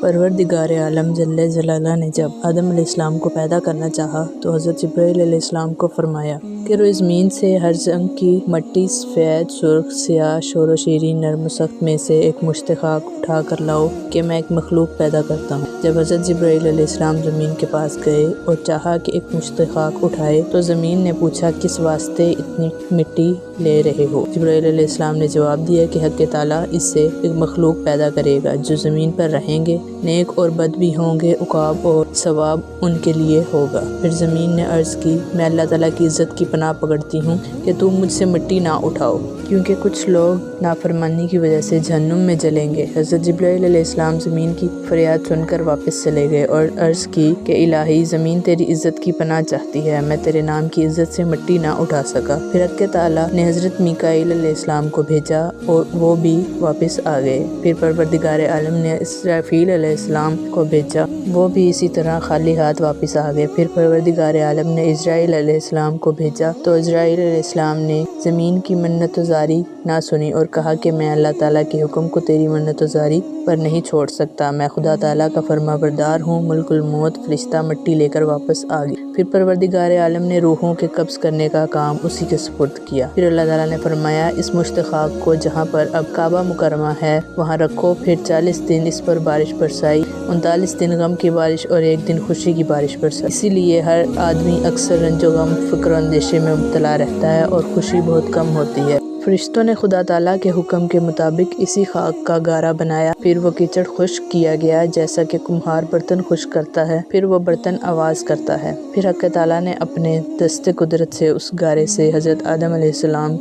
پروردگار عالم جل جلالہ نے جب آدم علیہ السلام کو پیدا کرنا چاہا تو حضرت جبرائیل علیہ السلام کو فرمایا کہ روئے زمین سے ہر رنگ کی مٹی، سفید، سرخ، سیاہ، شور و شیرین، نرم و سخت میں سے ایک مشت خاک اٹھا کر لاؤ کہ میں ایک مخلوق پیدا کرتا ہوں۔ جب حضرت جبرائیل علیہ السلام زمین کے پاس گئے اور چاہا کہ ایک مشت خاک اٹھائے تو زمین نے پوچھا کس واسطے اتنی مٹی لے رہے ہو؟ جبرائیل علیہ السلام نے جواب دیا کہ حق تعالیٰ اس سے ایک مخلوق پیدا کرے گا جو زمین پر رہیں گے، نیک اور بد بھی ہوں گے، عقاب اور ثواب ان کے لیے ہوگا۔ پھر زمین نے عرض کی میں اللہ تعالیٰ کی عزت کی پناہ پکڑتی ہوں کہ تم مجھ سے مٹی نہ اٹھاؤ، کیونکہ کچھ لوگ نافرمانی کی وجہ سے جہنم میں جلیں گے۔ حضرت جبرائیل علیہ السلام زمین کی فریاد سن کر واپس چلے گئے اور عرض کی کہ الہی زمین تیری عزت کی پناہ چاہتی ہے، میں تیرے نام کی عزت سے مٹی نہ اٹھا سکا۔ پھر حق تعالیٰ نے حضرت میکائیل علیہ السلام کو بھیجا اور وہ بھی واپس آ گئے۔ پھر پروردگار عالم نے اسرافیل علیہ السلام کو بھیجا، وہ بھی اسی طرح خالی ہاتھ واپس آ گئے۔ پھر پروردگار عالم نے عزرائیل علیہ السلام کو بھیجا تو عزرائیل علیہ السلام نے زمین کی منت و زاری نہ سنی اور کہا کہ میں اللہ تعالیٰ کے حکم کو تیری منت و زاری پر نہیں چھوڑ سکتا، میں خدا تعالیٰ کا فرما بردار ہوں۔ ملک الموت فرشتہ مٹی لے کر واپس آ گیا۔ پھر پروردگار عالم نے روحوں کے قبض کرنے کا کام اسی کے سپرد کیا۔ پھر اللہ تعالیٰ نے فرمایا اس مشت خاک کو جہاں پر اب کعبہ مکرمہ ہے وہاں رکھو۔ پھر 40 دن اس پر بارش برسائی، 39 دن غم کی بارش اور 1 دن خوشی کی بارش برسائی۔ اسی لیے ہر آدمی اکثر رنج و غم، فکر و اندیشے میں مبتلا رہتا ہے اور خوشی بہت کم ہوتی ہے۔ فرشتوں نے خدا تعالیٰ کے حکم کے مطابق اسی خاک کا گارا بنایا، پھر وہ کیچڑ خشک کیا گیا جیسا کہ کمہار برتن خشک کرتا ہے، پھر وہ برتن آواز کرتا ہے۔ پھر حق تعالیٰ نے اپنے دست قدرت سے اس گارے سے حضرت آدم علیہ السلام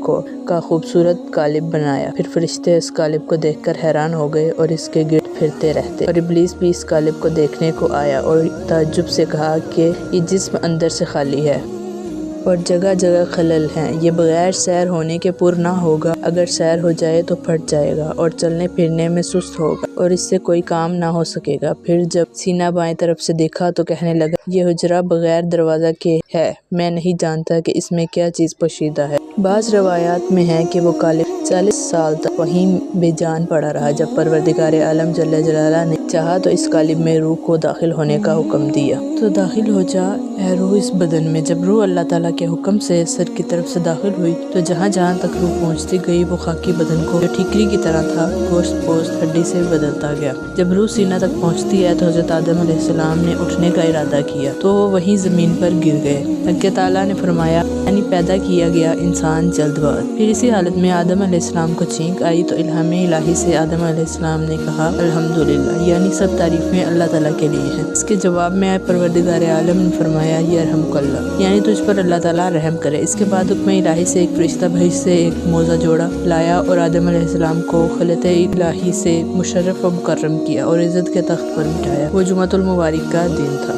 کا خوبصورت قالب بنایا۔ پھر فرشتے اس قالب کو دیکھ کر حیران ہو گئے اور اس کے گرد پھرتے رہتے، اور ابلیس بھی اس قالب کو دیکھنے کو آیا اور تعجب سے کہا کہ یہ جسم اندر سے خالی ہے اور جگہ جگہ خلل ہیں، یہ بغیر سیر ہونے کے پر نہ ہوگا، اگر سیر ہو جائے تو پھٹ جائے گا اور چلنے پھرنے میں سست ہوگا اور اس سے کوئی کام نہ ہو سکے گا۔ پھر جب سینہ بائیں طرف سے دیکھا تو کہنے لگا یہ حجرہ بغیر دروازہ کے ہے، میں نہیں جانتا کہ اس میں کیا چیز پوشیدہ ہے۔ بعض روایات میں ہے کہ وہ قالب 40 سال تک وہیں بے جان پڑا رہا۔ جب پروردگار عالم جل جلالہ نے چاہا تو اس قالب میں روح کو داخل ہونے کا حکم دیا تو داخل ہو جا اے روح اس بدن میں۔ جب روح اللہ تعالیٰ کے حکم سے سر کی طرف سے داخل ہوئی تو جہاں جہاں تک روح پہنچتی گئی وہ خاکی بدن کو جو ٹھیکری کی طرح تھا گوشت پوست ہڈی سے بدلتا گیا۔ جب روح سینہ تک پہنچتی ہے تو حضرت آدم علیہ السلام نے اٹھنے کا ارادہ کیا تو وہ وہیں زمین پر گر گئے۔ حق تعالیٰ نے فرمایا یعنی پیدا کیا گیا انسان جلد باز۔ پھر اسی حالت میں آدم علیہ السلام کو چھینک آئی تو الہام الہی سے آدم علیہ السلام نے کہا الحمدللہ، یعنی سب تعریفیں اللہ تعالیٰ کے لیے ہیں۔ اس کے جواب میں پروردگار عالم نے فرمایا یرحمک اللہ، یعنی تجھ پر اللہ تعالیٰ رحم کرے۔ اس کے بعد حکم الہی سے ایک فرشتہ بھیج سے ایک موزہ جوڑا لایا اور آدم علیہ السلام کو خلعت الہی سے مشرف و مکرم کیا اور عزت کے تخت پر بٹھایا۔ وہ جمعۃ المبارک کا دن تھا۔